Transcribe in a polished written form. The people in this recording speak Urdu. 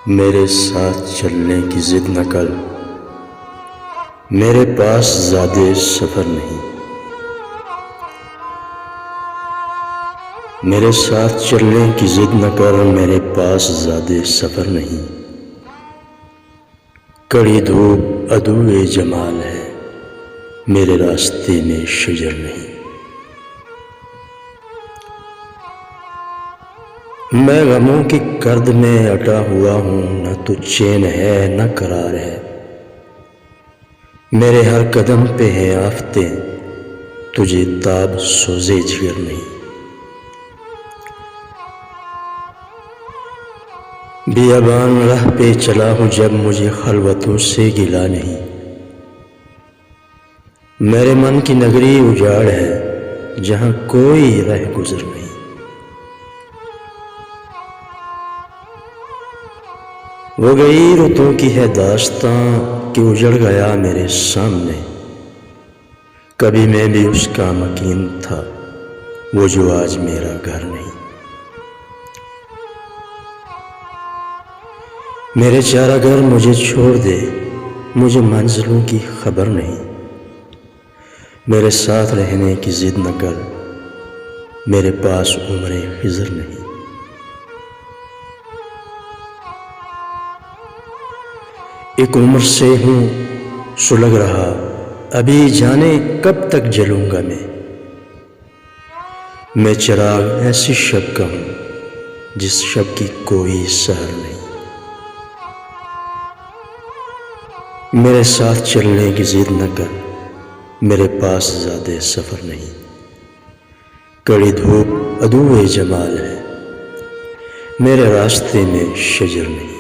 میرے ساتھ چلنے کی ضد نہ کر، میرے پاس زیادہ سفر نہیں۔ میرے ساتھ چلنے کی ضد نہ کر، میرے پاس زیادہ سفر نہیں۔ کڑی دھوپ عدو جمال ہے، میرے راستے میں شجر نہیں۔ میں غموں کی کرد میں اٹا ہوا ہوں، نہ تو چین ہے نہ قرار ہے۔ میرے ہر قدم پہ ہیں آفتیں، تجھے تاب سوز جگر نہیں۔ بیابان راہ پہ چلا ہوں جب مجھے خلوتوں سے گلا نہیں۔ میرے من کی نگری اجاڑ ہے، جہاں کوئی رہ گزر نہیں۔ وہ گئی رتوں کی ہے داستاں کہ اجڑ گیا میرے سامنے۔ کبھی میں بھی اس کا مکین تھا، وہ جو آج میرا گھر نہیں۔ میرے چارہ گھر مجھے چھوڑ دے، مجھے منزلوں کی خبر نہیں۔ میرے ساتھ رہنے کی ضد نہ کر، میرے پاس عمر خضر نہیں۔ ایک عمر سے ہوں سلگ رہا، ابھی جانے کب تک جلوں گا میں چراغ ایسی شب کا ہوں جس شب کی کوئی سحر نہیں۔ میرے ساتھ چلنے کی ضد نہ کر، میرے پاس زیادہ سفر نہیں۔ کڑی دھوپ عدو جمال ہے، میرے راستے میں شجر نہیں۔